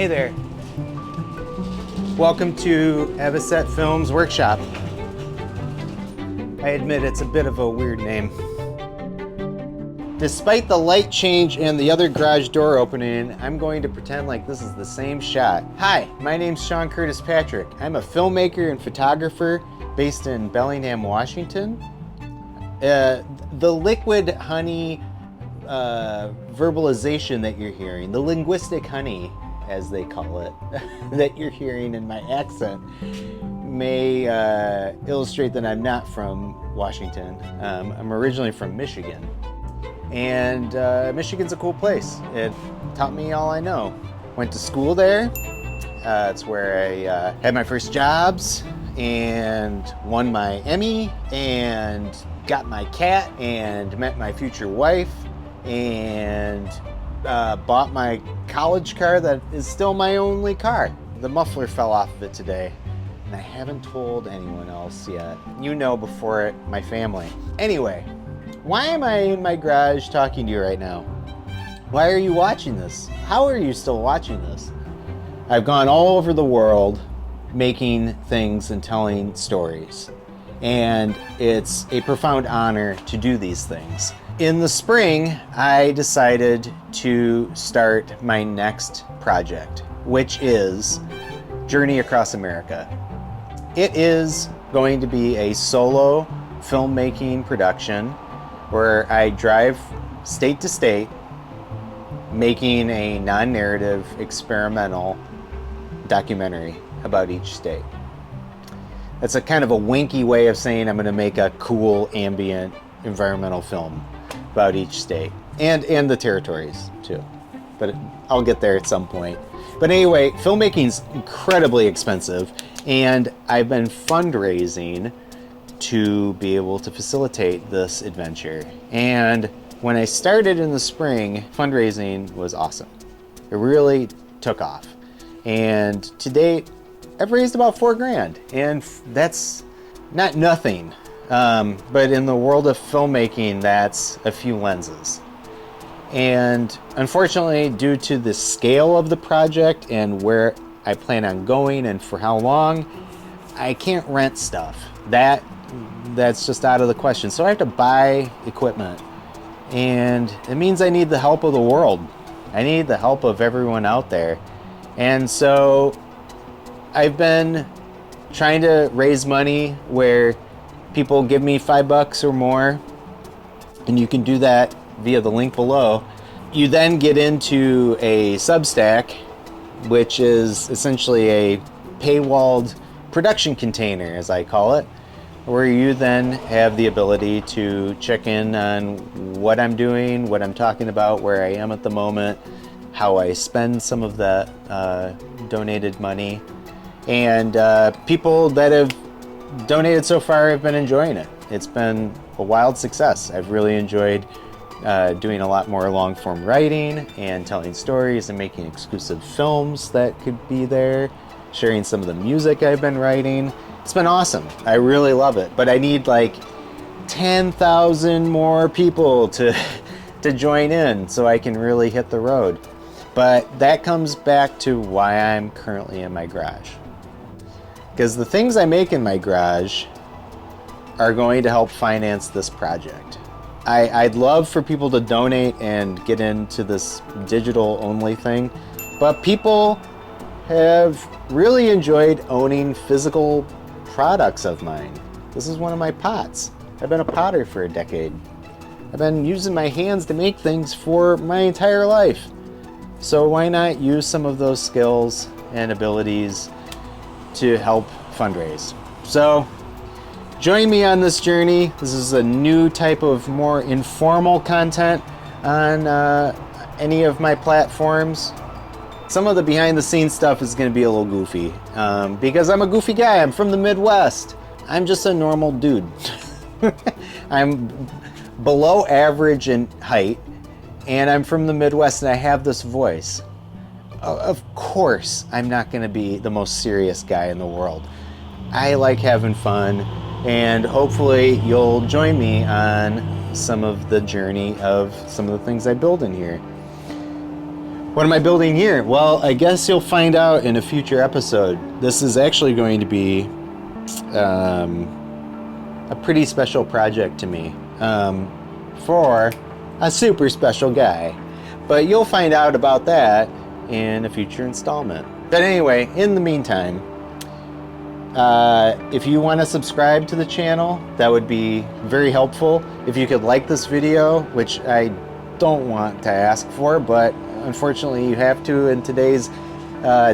Hey there. Welcome to Avocet Films Workshop. I admit it's a bit of a weird name. Despite the light change and the other garage door opening, I'm going to pretend like this is the same shot. Hi, my name's Sean Curtis Patrick. I'm a filmmaker and photographer based in Bellingham, Washington. The liquid honey verbalization that you're hearing, the linguistic honey, as they call it, that you're hearing in my accent may illustrate that I'm not from Washington. I'm originally from Michigan. And Michigan's a cool place. It taught me all I know. Went to school there. It's where I had my first jobs and won my Emmy and got my cat and met my future wife and bought my college car that is still my only car. The muffler fell off of it today and I haven't told anyone else yet. You know, before it, my family. Anyway. Why am I in my garage talking to you right now? Why are you watching this? How are you still watching this? I've gone all over the world making things and telling stories. And it's a profound honor to do these things. In the spring, I decided to start my next project, which is Journey Across America. It is going to be a solo filmmaking production where I drive state to state making a non-narrative experimental documentary about each state. That's a kind of a winky way of saying I'm going to make a cool ambient environmental film about each state and the territories too. But I'll get there at some point. But anyway, filmmaking's incredibly expensive and I've been fundraising to be able to facilitate this adventure. And when I started in the spring, fundraising was awesome. It really took off. And to date, I've raised about $4,000, and that's not nothing. But in the world of filmmaking, that's a few lenses. And unfortunately, due to the scale of the project and where I plan on going and for how long, I can't rent stuff. That's just out of the question. So I have to buy equipment. And it means I need the help of the world. I need the help of everyone out there. And so I've been trying to raise money where people give me $5 or more. And you can do that via the link below. You then get into a Substack, which is essentially a paywalled production container, as I call it, where you then have the ability to check in on what I'm doing, what I'm talking about, where I am at the moment, how I spend some of that donated money. And people that have donated so far have been enjoying it. It's been a wild success. I've really enjoyed doing a lot more long-form writing and telling stories and making exclusive films that could be there, sharing some of the music I've been writing. It's been awesome. I really love it, but I need like 10,000 more people to join in so I can really hit the road. But that comes back to why I'm currently in my garage. Because the things I make in my garage are going to help finance this project. I'd love for people to donate and get into this digital only thing, but people have really enjoyed owning physical products of mine. This is one of my pots. I've been a potter for a decade. I've been using my hands to make things for my entire life. So why not use some of those skills and abilities to help fundraise? So join me on this journey. This is a new type of more informal content on any of my platforms. Some of the behind the scenes stuff is going to be a little goofy because I'm a goofy guy. I'm from the Midwest. I'm just a normal dude. I'm below average in height and I'm from the Midwest and I have this voice. Of course, I'm not going to be the most serious guy in the world. I like having fun and hopefully you'll join me on some of the journey of some of the things I build in here. What am I building here? Well, I guess you'll find out in a future episode. This is actually going to be a pretty special project to me, for a super special guy. But you'll find out about that in a future installment. But anyway, in the meantime, if you want to subscribe to the channel, that would be very helpful. If you could like this video, which I don't want to ask for, but unfortunately you have to in today's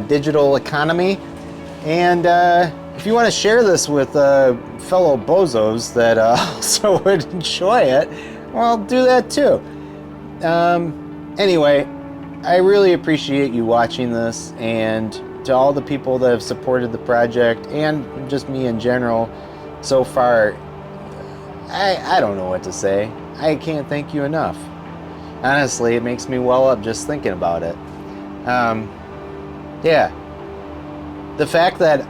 digital economy. And if you want to share this with fellow bozos that also would enjoy it, well, do that too. Anyway, I really appreciate you watching this, and to all the people that have supported the project and just me in general so far, I don't know what to say. I can't thank you enough. Honestly, it makes me well up just thinking about it. Yeah. The fact that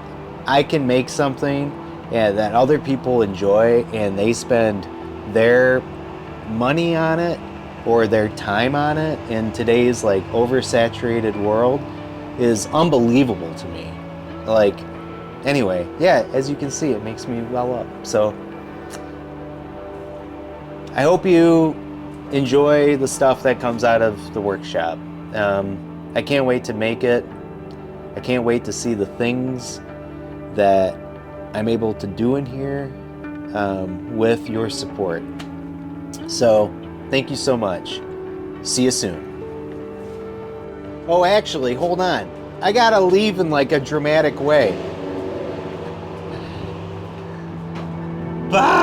I can make something that other people enjoy and they spend their money on it or their time on it in today's like oversaturated world is unbelievable to me. Like, anyway, yeah, as you can see, it makes me well up. So I hope you enjoy the stuff that comes out of the workshop. I can't wait to make it. I can't wait to see the things that I'm able to do in here with your support. So thank you so much. See you soon. Oh, actually, hold on. I gotta leave in like a dramatic way. Bye!